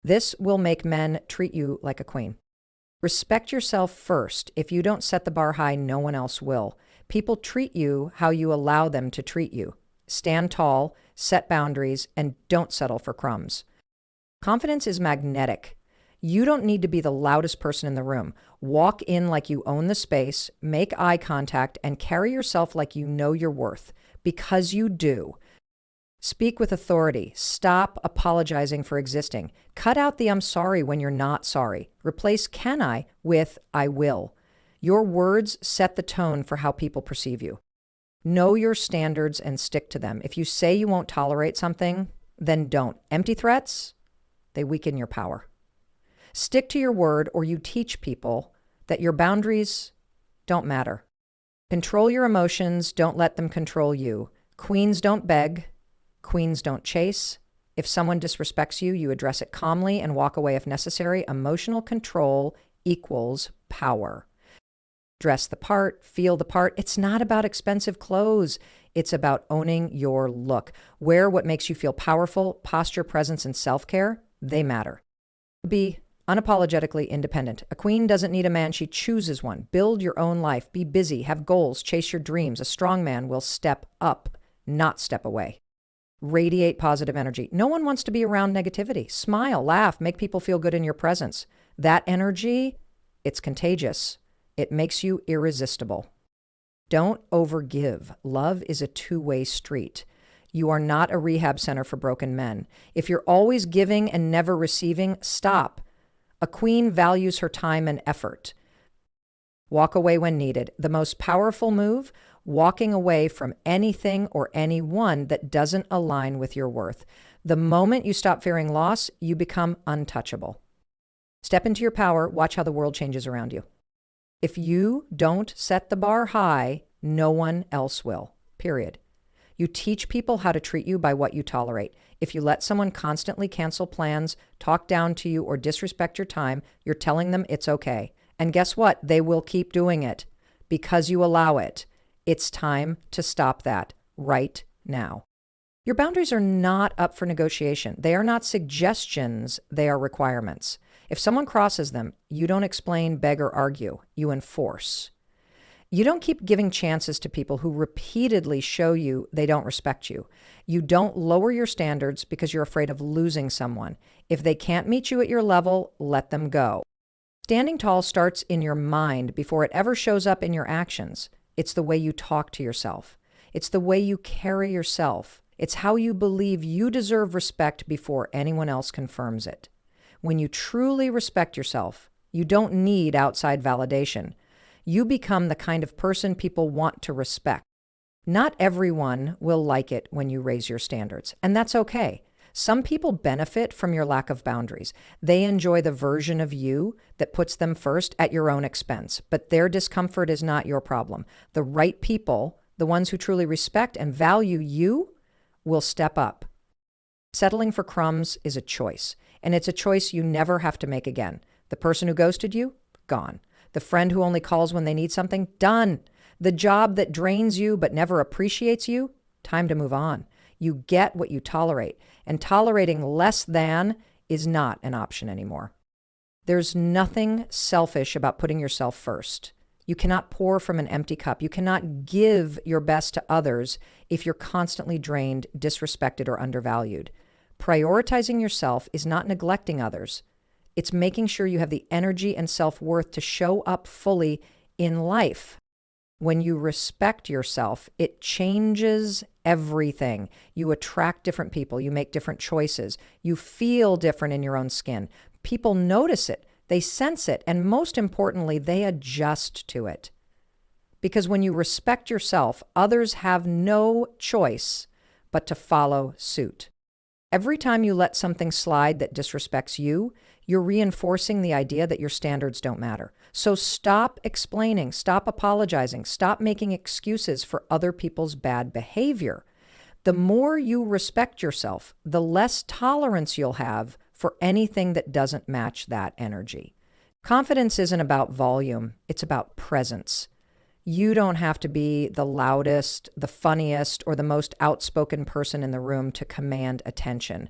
This will make men treat you like a queen. Respect yourself first. If you don't set the bar high, no one else will. People treat you how you allow them to treat you. Stand tall, set boundaries, and don't settle for crumbs. Confidence is magnetic. You don't need to be the loudest person in the room. Walk in like you own the space, make eye contact, and carry yourself like you know your worth, because you do. Speak with authority. Stop apologizing for existing. Cut out the I'm sorry when you're not sorry. Replace can I with I will. Your words set the tone for how people perceive you. Know your standards and stick to them. If you say you won't tolerate something, then don't. Empty threats, they weaken your power. Stick to your word, or you teach people that your boundaries don't matter. Control your emotions. Don't let them control you. Queens don't beg. Queens don't chase. If someone disrespects you, you address it calmly and walk away if necessary. Emotional control equals power. Dress the part, feel the part. It's not about expensive clothes. It's about owning your look. Wear what makes you feel powerful. Posture, presence, and self-care, they matter. Be unapologetically independent. A queen doesn't need a man, she chooses one. Build your own life. Be busy, have goals, chase your dreams. A strong man will step up, not step away. Radiate positive energy. No one wants to be around negativity. Smile, laugh, make people feel good in your presence. That energy, it's contagious. It makes you irresistible. Don't overgive. Love is a two-way street. You are not a rehab center for broken men. If you're always giving and never receiving, stop. A queen values her time and effort. Walk away when needed. The most powerful move, walking away from anything or anyone that doesn't align with your worth. The moment you stop fearing loss, you become untouchable. Step into your power. Watch how the world changes around you. If you don't set the bar high, no one else will. Period. You teach people how to treat you by what you tolerate. If you let someone constantly cancel plans, talk down to you, or disrespect your time, you're telling them it's okay. And guess what? They will keep doing it because you allow it. It's time to stop that right now. Your boundaries are not up for negotiation. They are not suggestions. They are requirements. If someone crosses them, you don't explain, beg, or argue. You enforce. You don't keep giving chances to people who repeatedly show you they don't respect you. You don't lower your standards because you're afraid of losing someone. If they can't meet you at your level, let them go. Standing tall starts in your mind before it ever shows up in your actions. It's the way you talk to yourself. It's the way you carry yourself. It's how you believe you deserve respect before anyone else confirms it. When you truly respect yourself, you don't need outside validation. You become the kind of person people want to respect. Not everyone will like it when you raise your standards, and that's okay. Some people benefit from your lack of boundaries. They enjoy the version of you that puts them first at your own expense, but their discomfort is not your problem. The right people, the ones who truly respect and value you, will step up. Settling for crumbs is a choice, and it's a choice you never have to make again. The person who ghosted you, gone. The friend who only calls when they need something, done. The job that drains you but never appreciates you, time to move on. You get what you tolerate, and tolerating less than is not an option anymore. There's nothing selfish about putting yourself first. You cannot pour from an empty cup. You cannot give your best to others if you're constantly drained, disrespected, or undervalued. Prioritizing yourself is not neglecting others. It's making sure you have the energy and self-worth to show up fully in life. When you respect yourself, it changes everything. You attract different people. You make different choices. You feel different in your own skin. People notice it. They sense it. And most importantly, they adjust to it. Because when you respect yourself, others have no choice but to follow suit. Every time you let something slide that disrespects you, you're reinforcing the idea that your standards don't matter. So stop explaining, stop apologizing, stop making excuses for other people's bad behavior. The more you respect yourself, the less tolerance you'll have for anything that doesn't match that energy. Confidence isn't about volume, it's about presence. You don't have to be the loudest, the funniest, or the most outspoken person in the room to command attention.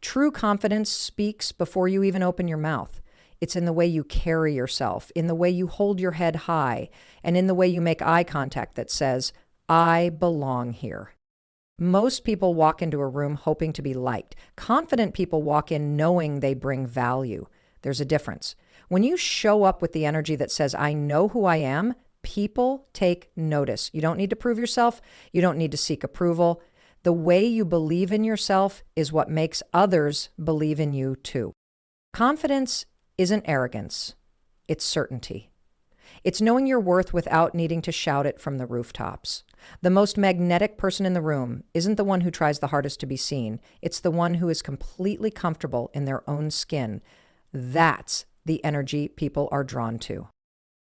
True confidence speaks before you even open your mouth. It's in the way you carry yourself, in the way you hold your head high, and in the way you make eye contact that says, I belong here. Most people walk into a room hoping to be liked. Confident people walk in knowing they bring value. There's a difference. When you show up with the energy that says, I know who I am, people take notice. You don't need to prove yourself. You don't need to seek approval. The way you believe in yourself is what makes others believe in you too. Confidence isn't arrogance. It's certainty. It's knowing your worth without needing to shout it from the rooftops. The most magnetic person in the room isn't the one who tries the hardest to be seen. It's the one who is completely comfortable in their own skin. That's the energy people are drawn to.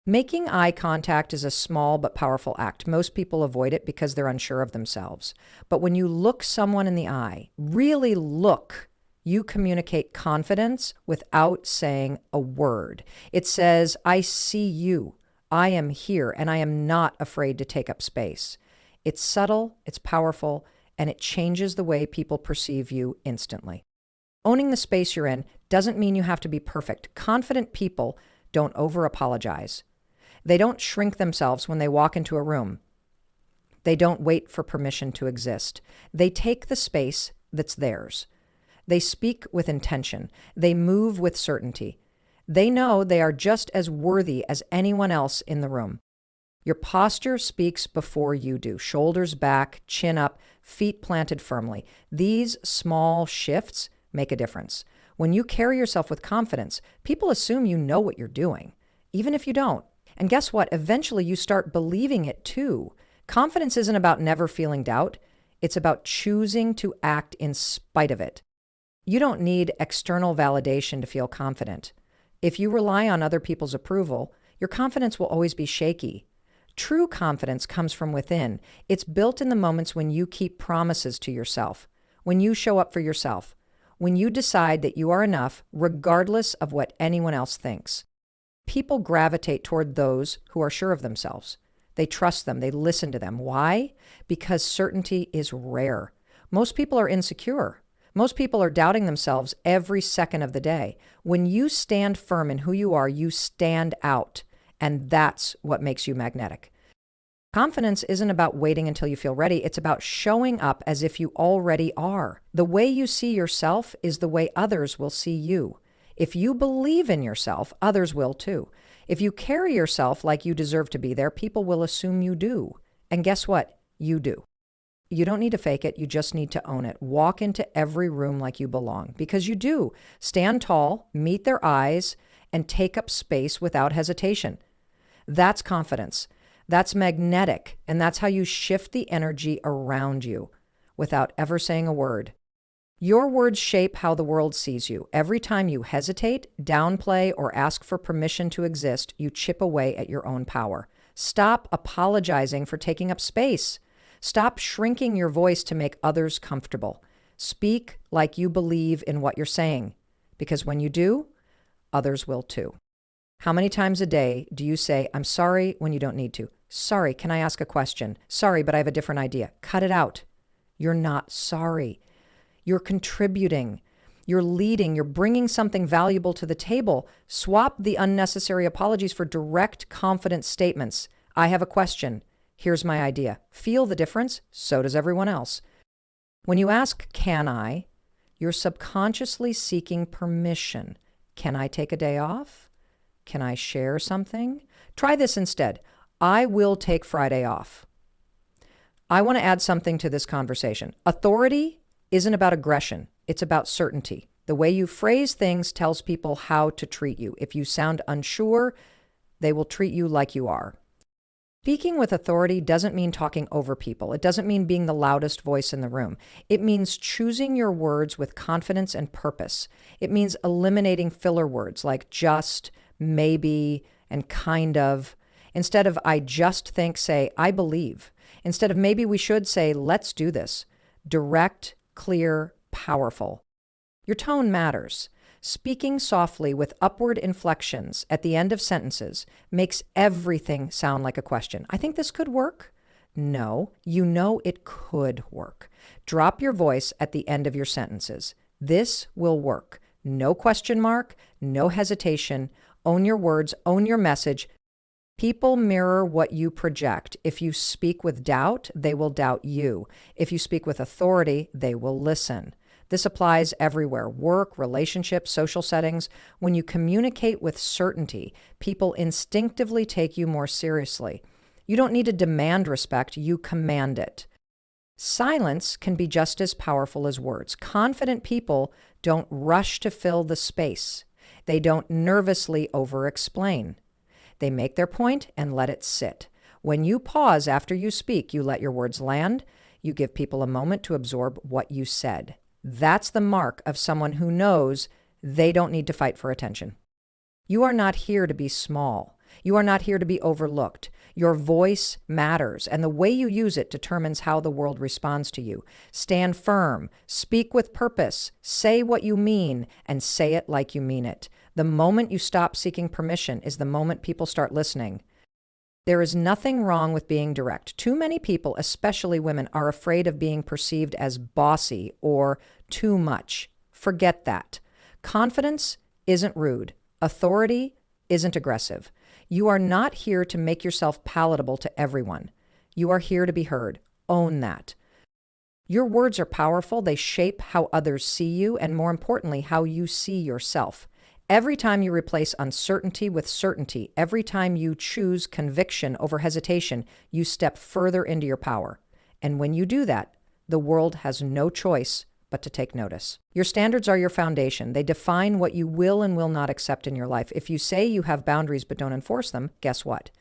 Making eye contact is a small but powerful act. Most people avoid it because they're unsure of themselves. But when you look someone in the eye, really look, you communicate confidence without saying a word. It says, I see you. I am here, and I am not afraid to take up space. It's subtle, it's powerful, and it changes the way people perceive you instantly. Owning the space you're in doesn't mean you have to be perfect. Confident people don't over-apologize. They don't shrink themselves when they walk into a room. They don't wait for permission to exist. They take the space that's theirs. They speak with intention. They move with certainty. They know they are just as worthy as anyone else in the room. Your posture speaks before you do. Shoulders back, chin up, feet planted firmly. These small shifts make a difference. When you carry yourself with confidence, people assume you know what you're doing, even if you don't. And guess what? Eventually you start believing it too. Confidence isn't about never feeling doubt. It's about choosing to act in spite of it. You don't need external validation to feel confident. If you rely on other people's approval, your confidence will always be shaky. True confidence comes from within. It's built in the moments when you keep promises to yourself, when you show up for yourself, when you decide that you are enough regardless of what anyone else thinks. People gravitate toward those who are sure of themselves. They trust them. They listen to them. Why? Because certainty is rare. Most people are insecure. Most people are doubting themselves every second of the day. When you stand firm in who you are, you stand out. And that's what makes you magnetic. Confidence isn't about waiting until you feel ready. It's about showing up as if you already are. The way you see yourself is the way others will see you. If you believe in yourself, others will too. If you carry yourself like you deserve to be there, people will assume you do. And guess what? You do. You don't need to fake it. You just need to own it. Walk into every room like you belong, because you do. Stand tall, meet their eyes, and take up space without hesitation. That's confidence. That's magnetic. And that's how you shift the energy around you without ever saying a word. Your words shape how the world sees you. Every time you hesitate, downplay, or ask for permission to exist, you chip away at your own power. Stop apologizing for taking up space. Stop shrinking your voice to make others comfortable. Speak like you believe in what you're saying, because when you do, others will too. How many times a day do you say, I'm sorry, when you don't need to? Sorry, can I ask a question? Sorry, but I have a different idea. Cut it out. You're not sorry. You're contributing. You're leading. You're bringing something valuable to the table. Swap the unnecessary apologies for direct, confident statements. I have a question. Here's my idea. Feel the difference? So does everyone else. When you ask, can I, you're subconsciously seeking permission. Can I take a day off? Can I share something? Try this instead. I will take Friday off. I want to add something to this conversation. Authority isn't about aggression. It's about certainty. The way you phrase things tells people how to treat you. If you sound unsure, they will treat you like you are. Speaking with authority doesn't mean talking over people. It doesn't mean being the loudest voice in the room. It means choosing your words with confidence and purpose. It means eliminating filler words like just, maybe, and kind of. Instead of I just think, say I believe. Instead of maybe we should, say let's do this. Direct, clear, powerful. Your tone matters. Speaking softly with upward inflections at the end of sentences makes everything sound like a question. I think this could work. No, you know it could work. Drop your voice at the end of your sentences. This will work. No question mark, no hesitation. Own your words, own your message. People mirror what you project. If you speak with doubt, they will doubt you. If you speak with authority, they will listen. This applies everywhere: work, relationships, social settings. When you communicate with certainty, people instinctively take you more seriously. You don't need to demand respect, you command it. Silence can be just as powerful as words. Confident people don't rush to fill the space. They don't nervously over-explain. They make their point and let it sit. When you pause after you speak, you let your words land. You give people a moment to absorb what you said. That's the mark of someone who knows they don't need to fight for attention. You are not here to be small. You are not here to be overlooked. Your voice matters, and the way you use it determines how the world responds to you. Stand firm, speak with purpose, say what you mean, and say it like you mean it. The moment you stop seeking permission is the moment people start listening. There is nothing wrong with being direct. Too many people, especially women, are afraid of being perceived as bossy or too much. Forget that. Confidence isn't rude. Authority isn't aggressive. You are not here to make yourself palatable to everyone. You are here to be heard. Own that. Your words are powerful. They shape how others see you, and more importantly, how you see yourself. Every time you replace uncertainty with certainty, every time you choose conviction over hesitation, you step further into your power. And when you do that, the world has no choice but to take notice. Your standards are your foundation. They define what you will and will not accept in your life. If you say you have boundaries but don't enforce them, guess what?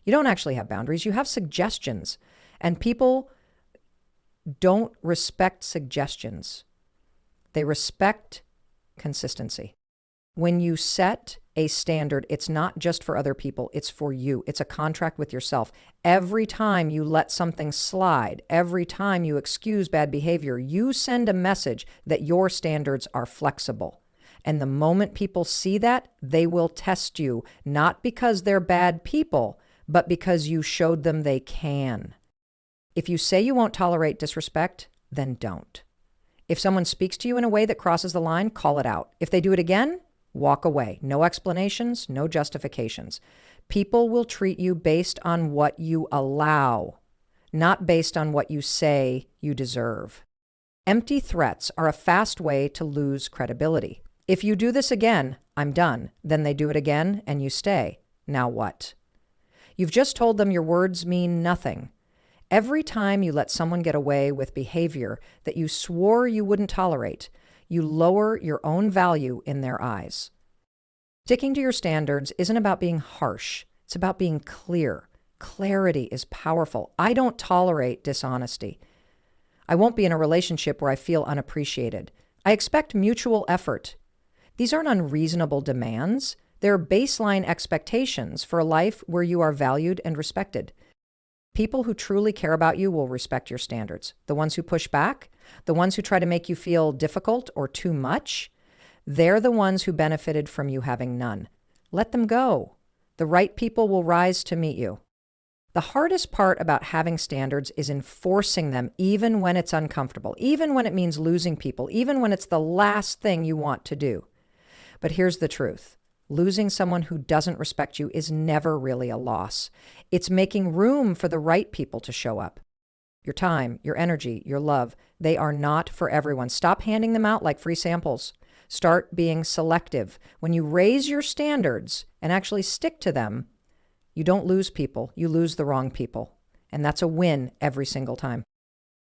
You don't actually have boundaries. You have suggestions. And people don't respect suggestions. They respect consistency. When you set a standard, it's not just for other people, it's for you. It's a contract with yourself. Every time you let something slide, every time you excuse bad behavior, you send a message that your standards are flexible. And the moment people see that, they will test you, not because they're bad people, but because you showed them they can. If you say you won't tolerate disrespect, then don't. If someone speaks to you in a way that crosses the line, call it out. If they do it again, walk away. No explanations, no justifications. People will treat you based on what you allow, not based on what you say you deserve. Empty threats are a fast way to lose credibility. If you do this again, I'm done. Then they do it again and you stay. Now what? You've just told them your words mean nothing. Every time you let someone get away with behavior that you swore you wouldn't tolerate, you lower your own value in their eyes. Sticking to your standards isn't about being harsh. It's about being clear. Clarity is powerful. I don't tolerate dishonesty. I won't be in a relationship where I feel unappreciated. I expect mutual effort. These aren't unreasonable demands. They're baseline expectations for a life where you are valued and respected. People who truly care about you will respect your standards. The ones who push back, the ones who try to make you feel difficult or too much, they're the ones who benefited from you having none. Let them go. The right people will rise to meet you. The hardest part about having standards is enforcing them, even when it's uncomfortable, even when it means losing people, even when it's the last thing you want to do. But here's the truth. Losing someone who doesn't respect you is never really a loss. It's making room for the right people to show up. Your time, your energy, your love, they are not for everyone. Stop handing them out like free samples. Start being selective. When you raise your standards and actually stick to them, you don't lose people, you lose the wrong people. And that's a win every single time.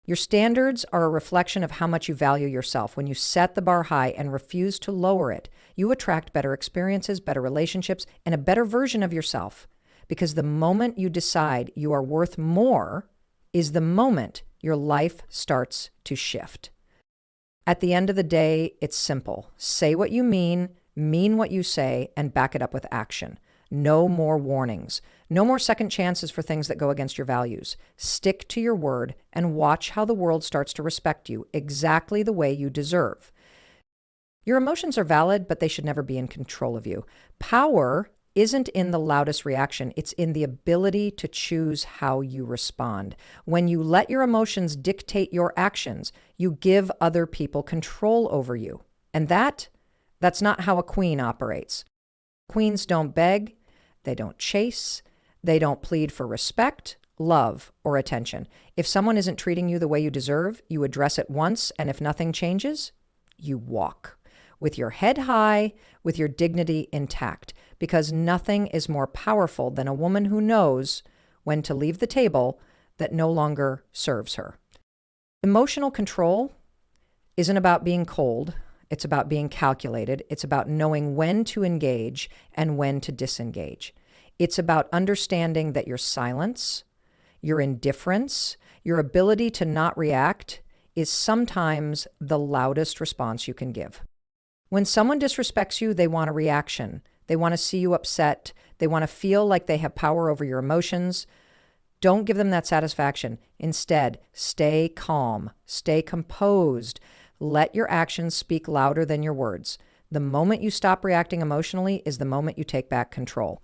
Your standards are a reflection of how much you value yourself. When you set the bar high and refuse to lower it, you attract better experiences, better relationships, and a better version of yourself. Because the moment you decide you are worth more is the moment your life starts to shift. At the end of the day, it's simple. Say what you mean what you say, and back it up with action. No more warnings. No more second chances for things that go against your values. Stick to your word and watch how the world starts to respect you exactly the way you deserve. Your emotions are valid, but they should never be in control of you. Power isn't in the loudest reaction. It's in the ability to choose how you respond. When you let your emotions dictate your actions, you give other people control over you. And that's not how a queen operates. Queens don't beg, they don't chase, they don't plead for respect, love, or attention. If someone isn't treating you the way you deserve, you address it once, and if nothing changes, you walk. With your head high, with your dignity intact, because nothing is more powerful than a woman who knows when to leave the table that no longer serves her. Emotional control isn't about being cold. It's about being calculated. It's about knowing when to engage and when to disengage. It's about understanding that your silence, your indifference, your ability to not react is sometimes the loudest response you can give. When someone disrespects you, they want a reaction. They want to see you upset. They want to feel like they have power over your emotions. Don't give them that satisfaction. Instead, stay calm, stay composed. Let your actions speak louder than your words. The moment you stop reacting emotionally is the moment you take back control.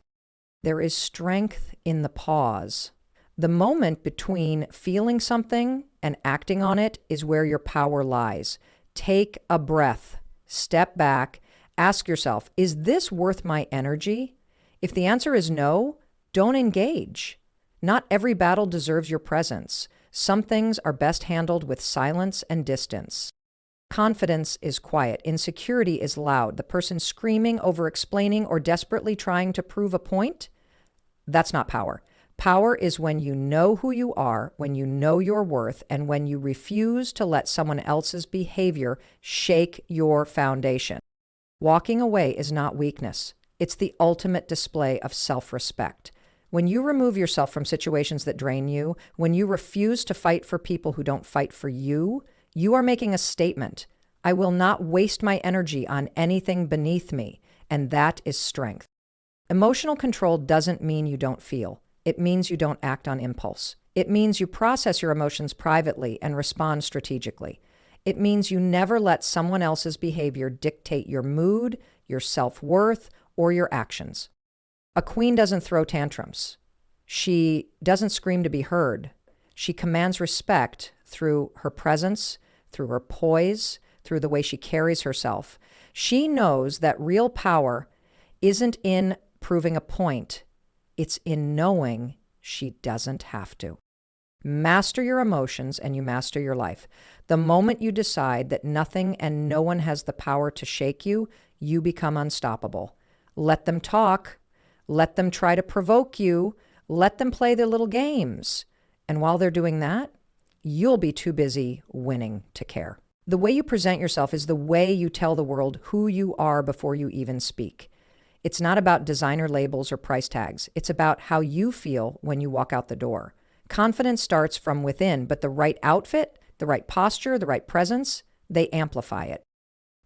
There is strength in the pause. The moment between feeling something and acting on it is where your power lies. Take a breath, step back, ask yourself, is this worth my energy? If the answer is no, don't engage. Not every battle deserves your presence. Some things are best handled with silence and distance. Confidence is quiet. Insecurity is loud. The person screaming, over-explaining, or desperately trying to prove a point, that's not power. Power is when you know who you are, when you know your worth, and when you refuse to let someone else's behavior shake your foundation. Walking away is not weakness. It's the ultimate display of self-respect. When you remove yourself from situations that drain you, when you refuse to fight for people who don't fight for you, you are making a statement. I will not waste my energy on anything beneath me, and that is strength. Emotional control doesn't mean you don't feel. It means you don't act on impulse. It means you process your emotions privately and respond strategically. It means you never let someone else's behavior dictate your mood, your self-worth, or your actions. A queen doesn't throw tantrums. She doesn't scream to be heard. She commands respect through her presence, through her poise, through the way she carries herself. She knows that real power isn't in proving a point. It's in knowing she doesn't have to. Master your emotions and you master your life. The moment you decide that nothing and no one has the power to shake you, you become unstoppable. Let them talk. Let them try to provoke you. Let them play their little games. And while they're doing that, you'll be too busy winning to care. The way you present yourself is the way you tell the world who you are before you even speak. It's not about designer labels or price tags. It's about how you feel when you walk out the door. Confidence starts from within, but the right outfit, the right posture, the right presence, they amplify it.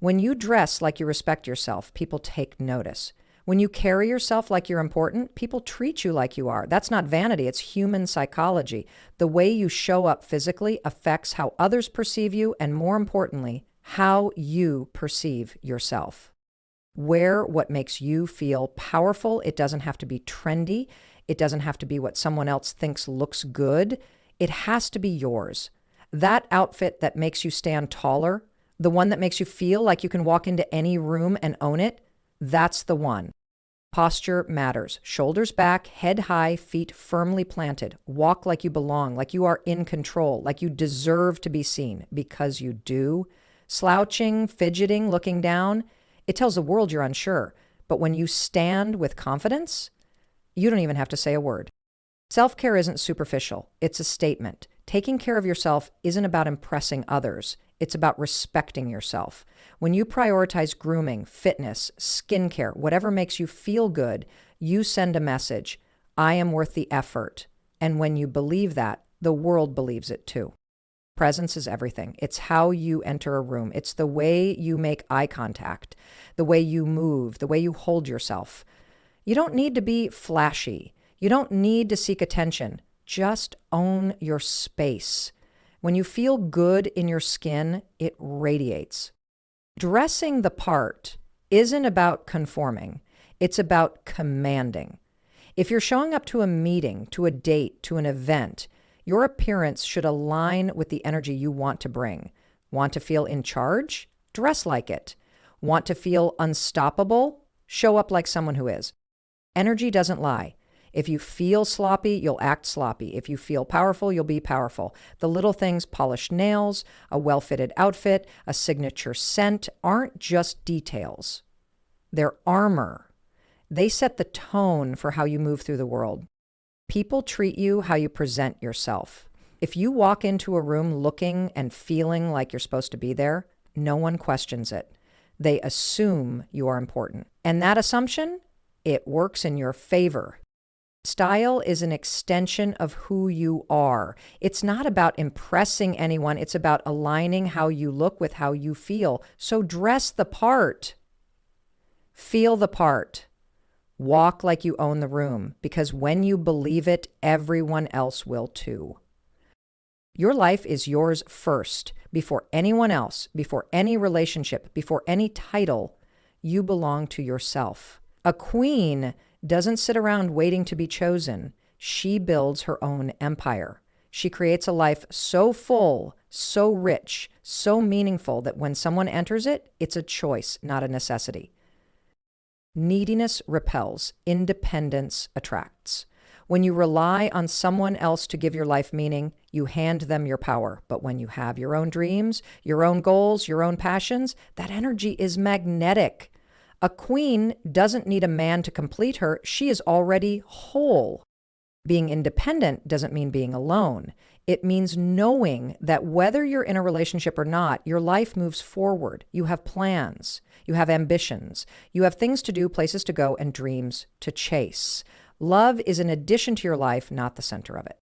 When you dress like you respect yourself, people take notice. When you carry yourself like you're important, people treat you like you are. That's not vanity, it's human psychology. The way you show up physically affects how others perceive you, and more importantly, how you perceive yourself. Wear what makes you feel powerful. It doesn't have to be trendy. It doesn't have to be what someone else thinks looks good. It has to be yours. That outfit that makes you stand taller, the one that makes you feel like you can walk into any room and own it, that's the one. Posture matters. Shoulders back, head high, feet firmly planted. Walk like you belong, like you are in control, like you deserve to be seen, because you do. Slouching, fidgeting, looking down, it tells the world you're unsure. But when you stand with confidence, you don't even have to say a word. Self-care isn't superficial. It's a statement. Taking care of yourself isn't about impressing others. It's about respecting yourself. When you prioritize grooming, fitness, skincare, whatever makes you feel good, you send a message. I am worth the effort. And when you believe that, the world believes it too. Presence is everything. It's how you enter a room. It's the way you make eye contact, the way you move, the way you hold yourself. You don't need to be flashy. You don't need to seek attention. Just own your space. When you feel good in your skin, it radiates. Dressing the part isn't about conforming. It's about commanding. If you're showing up to a meeting, to a date, to an event, your appearance should align with the energy you want to bring. Want to feel in charge? Dress like it. Want to feel unstoppable? Show up like someone who is. Energy doesn't lie. If you feel sloppy, you'll act sloppy. If you feel powerful, you'll be powerful. The little things, polished nails, a well-fitted outfit, a signature scent, aren't just details. They're armor. They set the tone for how you move through the world. People treat you how you present yourself. If you walk into a room looking and feeling like you're supposed to be there, no one questions it. They assume you are important. And that assumption, it works in your favor. Style is an extension of who you are. It's not about impressing anyone. It's about aligning how you look with how you feel. So dress the part. Feel the part. Walk like you own the room, because when you believe it, everyone else will too. Your life is yours first, before anyone else, before any relationship, before any title. You belong to yourself. A queen doesn't sit around waiting to be chosen. She builds her own empire. She creates a life so full, so rich, so meaningful that when someone enters it, it's a choice, not a necessity. Neediness repels. Independence attracts. When you rely on someone else to give your life meaning, you hand them your power. But when you have your own dreams, your own goals, your own passions, that energy is magnetic. A queen doesn't need a man to complete her. She is already whole. Being independent doesn't mean being alone. It means knowing that whether you're in a relationship or not, your life moves forward. You have plans. You have ambitions. You have things to do, places to go, and dreams to chase. Love is an addition to your life, not the center of it.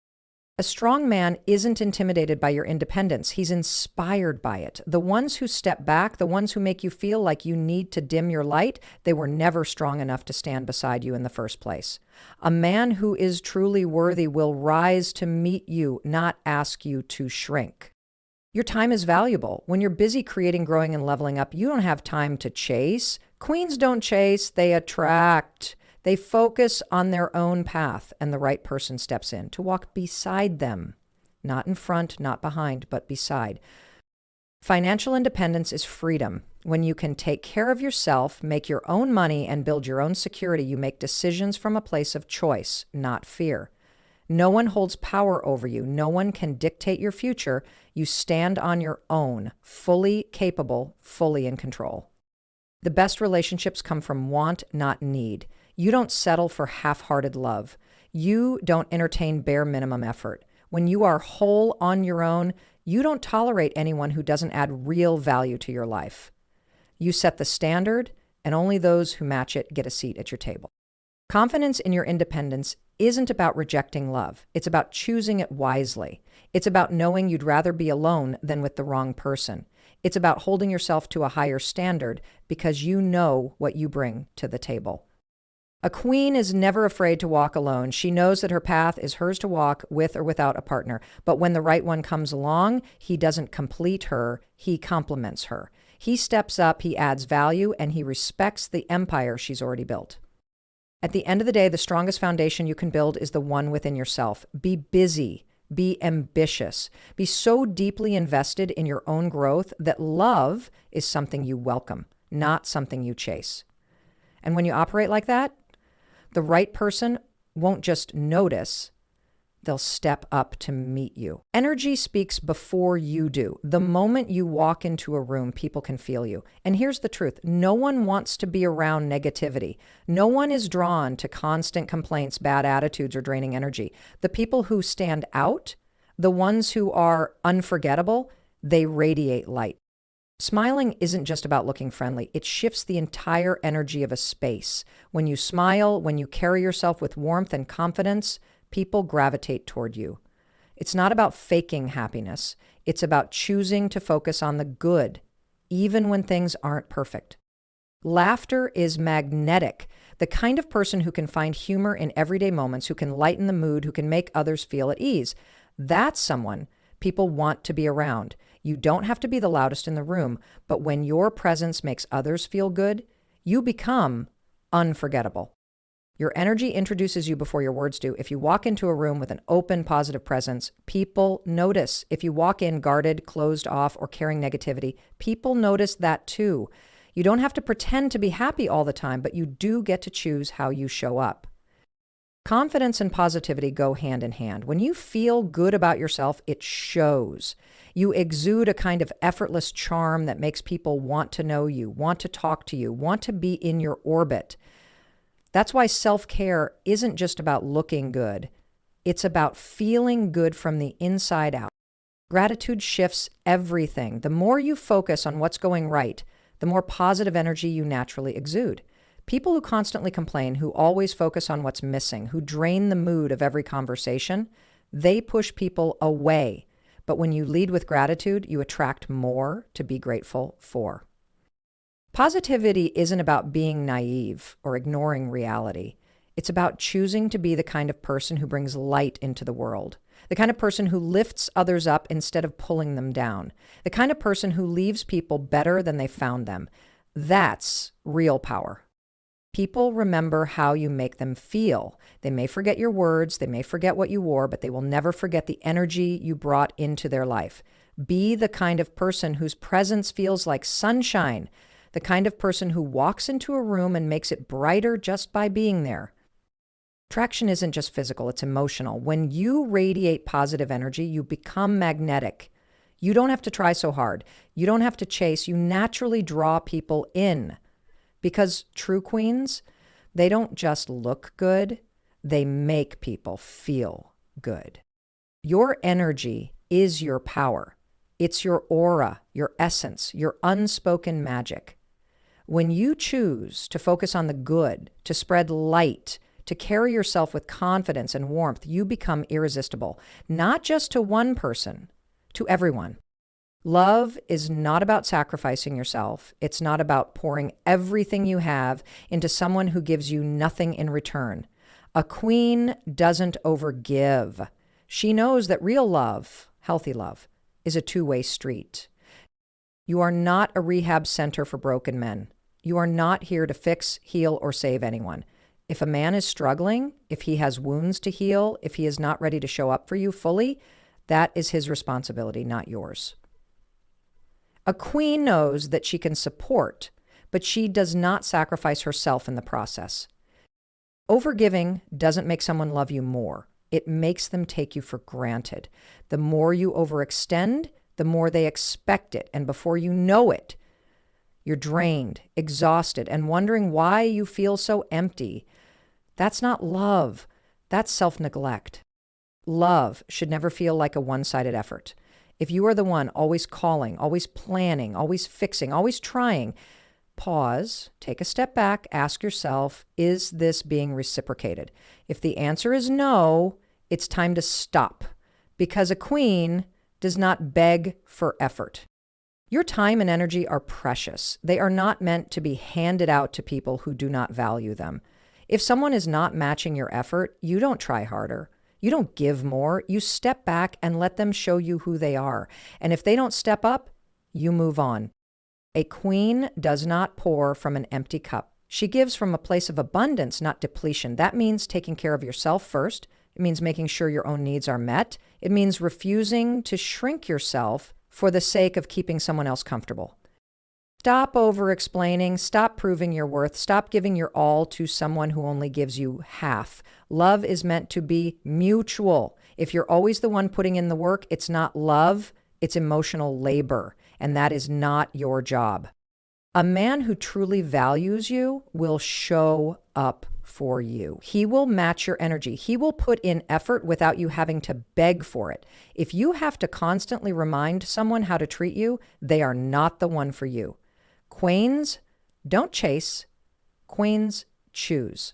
A strong man isn't intimidated by your independence. He's inspired by it. The ones who step back, the ones who make you feel like you need to dim your light, they were never strong enough to stand beside you in the first place. A man who is truly worthy will rise to meet you, not ask you to shrink. Your time is valuable. When you're busy creating, growing, and leveling up, you don't have time to chase. Queens don't chase, they attract. They focus on their own path, and the right person steps in to walk beside them. Not in front, not behind, but beside. Financial independence is freedom. When you can take care of yourself, make your own money, and build your own security, you make decisions from a place of choice, not fear. No one holds power over you. No one can dictate your future. You stand on your own, fully capable, fully in control. The best relationships come from want, not need. You don't settle for half-hearted love. You don't entertain bare minimum effort. When you are whole on your own, you don't tolerate anyone who doesn't add real value to your life. You set the standard, and only those who match it get a seat at your table. Confidence in your independence isn't about rejecting love. It's about choosing it wisely. It's about knowing you'd rather be alone than with the wrong person. It's about holding yourself to a higher standard because you know what you bring to the table. A queen is never afraid to walk alone. She knows that her path is hers to walk with or without a partner. But when the right one comes along, he doesn't complete her, he complements her. He steps up, he adds value, and he respects the empire she's already built. At the end of the day, the strongest foundation you can build is the one within yourself. Be busy, be ambitious, be so deeply invested in your own growth that love is something you welcome, not something you chase. And when you operate like that, the right person won't just notice, they'll step up to meet you. Energy speaks before you do. The moment you walk into a room, people can feel you. And here's the truth. No one wants to be around negativity. No one is drawn to constant complaints, bad attitudes, or draining energy. The people who stand out, the ones who are unforgettable, they radiate light. Smiling isn't just about looking friendly. It shifts the entire energy of a space. When you smile, when you carry yourself with warmth and confidence, people gravitate toward you. It's not about faking happiness. It's about choosing to focus on the good, even when things aren't perfect. Laughter is magnetic. The kind of person who can find humor in everyday moments, who can lighten the mood, who can make others feel at ease. That's someone people want to be around. You don't have to be the loudest in the room, but when your presence makes others feel good, you become unforgettable. Your energy introduces you before your words do. If you walk into a room with an open, positive presence, people notice. If you walk in guarded, closed off, or carrying negativity, people notice that too. You don't have to pretend to be happy all the time, but you do get to choose how you show up. Confidence and positivity go hand in hand. When you feel good about yourself, it shows. You exude a kind of effortless charm that makes people want to know you, want to talk to you, want to be in your orbit. That's why self-care isn't just about looking good. It's about feeling good from the inside out. Gratitude shifts everything. The more you focus on what's going right, the more positive energy you naturally exude. People who constantly complain, who always focus on what's missing, who drain the mood of every conversation, they push people away. But when you lead with gratitude, you attract more to be grateful for. Positivity isn't about being naive or ignoring reality. It's about choosing to be the kind of person who brings light into the world, the kind of person who lifts others up instead of pulling them down, the kind of person who leaves people better than they found them. That's real power. People remember how you make them feel. They may forget your words, they may forget what you wore, but they will never forget the energy you brought into their life. Be the kind of person whose presence feels like sunshine, the kind of person who walks into a room and makes it brighter just by being there. Attraction isn't just physical, it's emotional. When you radiate positive energy, you become magnetic. You don't have to try so hard. You don't have to chase. You naturally draw people in. Because true queens, they don't just look good, they make people feel good. Your energy is your power. It's your aura, your essence, your unspoken magic. When you choose to focus on the good, to spread light, to carry yourself with confidence and warmth, you become irresistible, not just to one person, to everyone. Love is not about sacrificing yourself. It's not about pouring everything you have into someone who gives you nothing in return. A queen doesn't overgive. She knows that real love, healthy love, is a two-way street. You are not a rehab center for broken men. You are not here to fix, heal, or save anyone. If a man is struggling, if he has wounds to heal, if he is not ready to show up for you fully, that is his responsibility, not yours. A queen knows that she can support, but she does not sacrifice herself in the process. Overgiving doesn't make someone love you more. It makes them take you for granted. The more you overextend, the more they expect it. And before you know it, you're drained, exhausted, and wondering why you feel so empty. That's not love. That's self-neglect. Love should never feel like a one-sided effort. If you are the one always calling, always planning, always fixing, always trying, pause, take a step back, ask yourself, is this being reciprocated? If the answer is no, it's time to stop, because a queen does not beg for effort. Your time and energy are precious. They are not meant to be handed out to people who do not value them. If someone is not matching your effort, you don't try harder. You don't give more. You step back and let them show you who they are. And if they don't step up, you move on. A queen does not pour from an empty cup. She gives from a place of abundance, not depletion. That means taking care of yourself first. It means making sure your own needs are met. It means refusing to shrink yourself for the sake of keeping someone else comfortable. Stop over-explaining, stop proving your worth, stop giving your all to someone who only gives you half. Love is meant to be mutual. If you're always the one putting in the work, it's not love, it's emotional labor, and that is not your job. A man who truly values you will show up for you. He will match your energy. He will put in effort without you having to beg for it. If you have to constantly remind someone how to treat you, they are not the one for you. Queens don't chase. Queens choose.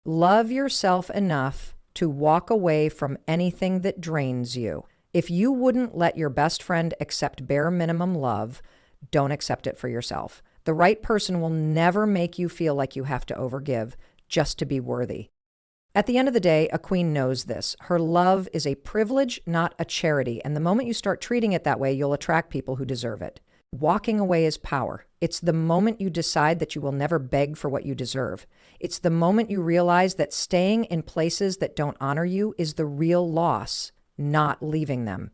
Love yourself enough to walk away from anything that drains you. If you wouldn't let your best friend accept bare minimum love, don't accept it for yourself. The right person will never make you feel like you have to overgive just to be worthy. At the end of the day, a queen knows this. Her love is a privilege, not a charity. And the moment you start treating it that way, you'll attract people who deserve it. Walking away is power. It's the moment you decide that you will never beg for what you deserve. It's the moment you realize that staying in places that don't honor you is the real loss, not leaving them.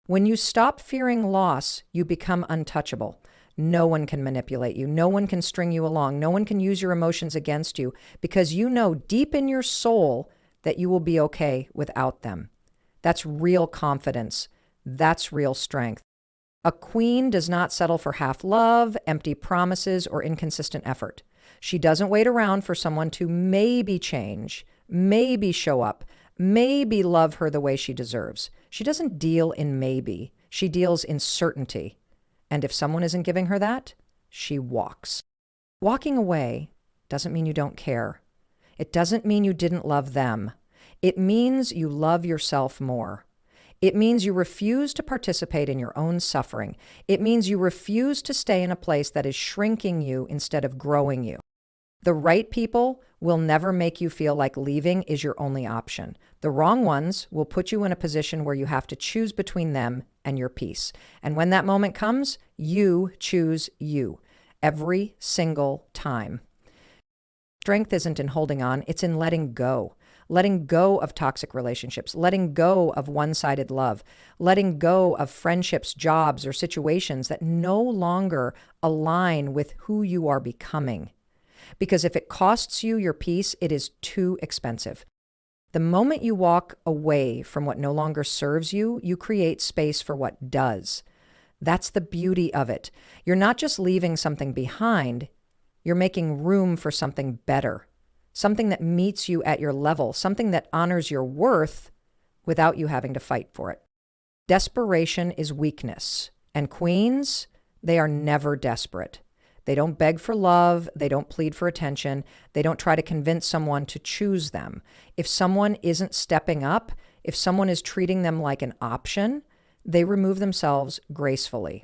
When you stop fearing loss, you become untouchable. No one can manipulate you. No one can string you along. No one can use your emotions against you because you know deep in your soul that you will be okay without them. That's real confidence. That's real strength. A queen does not settle for half love, empty promises, or inconsistent effort. She doesn't wait around for someone to maybe change, maybe show up, maybe love her the way she deserves. She doesn't deal in maybe. She deals in certainty. And if someone isn't giving her that, she walks. Walking away doesn't mean you don't care. It doesn't mean you didn't love them. It means you love yourself more. It means you refuse to participate in your own suffering. It means you refuse to stay in a place that is shrinking you instead of growing you. The right people will never make you feel like leaving is your only option. The wrong ones will put you in a position where you have to choose between them and your peace. And when that moment comes, you choose you every single time. Strength isn't in holding on, it's in letting go. Letting go of toxic relationships, letting go of one-sided love, letting go of friendships, jobs, or situations that no longer align with who you are becoming. Because if it costs you your peace, it is too expensive. The moment you walk away from what no longer serves you, you create space for what does. That's the beauty of it. You're not just leaving something behind, you're making room for something better, something that meets you at your level, something that honors your worth without you having to fight for it. Desperation is weakness, and queens, they are never desperate. They don't beg for love. They don't plead for attention. They don't try to convince someone to choose them. If someone isn't stepping up, if someone is treating them like an option, they remove themselves gracefully.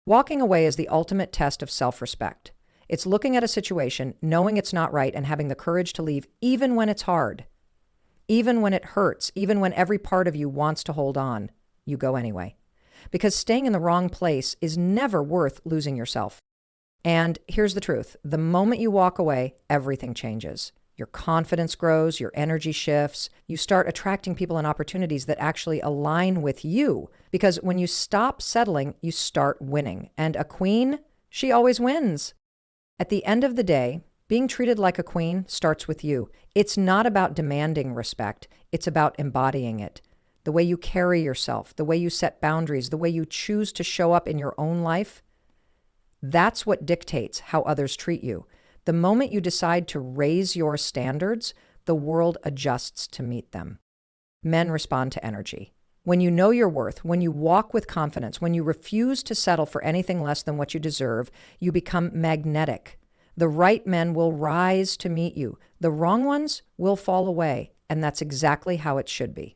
Walking away is the ultimate test of self-respect. It's looking at a situation, knowing it's not right, and having the courage to leave even when it's hard. Even when it hurts, even when every part of you wants to hold on, you go anyway. Because staying in the wrong place is never worth losing yourself. And here's the truth. The moment you walk away, everything changes. Your confidence grows, your energy shifts. You start attracting people and opportunities that actually align with you. Because when you stop settling, you start winning. And a queen, she always wins. At the end of the day, being treated like a queen starts with you. It's not about demanding respect. It's about embodying it. The way you carry yourself, the way you set boundaries, the way you choose to show up in your own life, that's what dictates how others treat you. The moment you decide to raise your standards, the world adjusts to meet them. Men respond to energy. When you know your worth, when you walk with confidence, when you refuse to settle for anything less than what you deserve, you become magnetic. The right men will rise to meet you. The wrong ones will fall away, and that's exactly how it should be.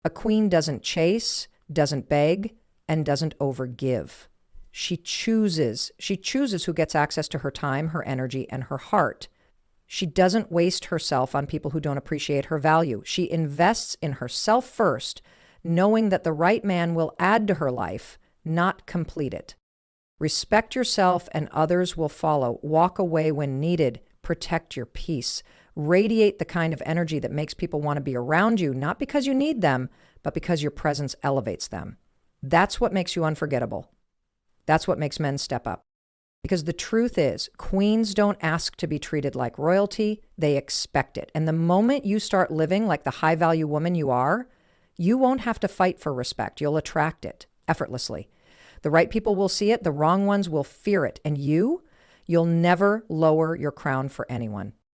A queen doesn't chase, doesn't beg, and doesn't overgive. She chooses who gets access to her time, her energy, and her heart. She doesn't waste herself on people who don't appreciate her value. She invests in herself first, knowing that the right man will add to her life, not complete it. Respect yourself and others will follow. Walk away when needed. Protect your peace. Radiate the kind of energy that makes people want to be around you, not because you need them, but because your presence elevates them. That's what makes you unforgettable. That's what makes men step up. Because the truth is, queens don't ask to be treated like royalty, they expect it. And the moment you start living like the high-value woman you are, you won't have to fight for respect. You'll attract it effortlessly. The right people will see it, the wrong ones will fear it. And you'll never lower your crown for anyone.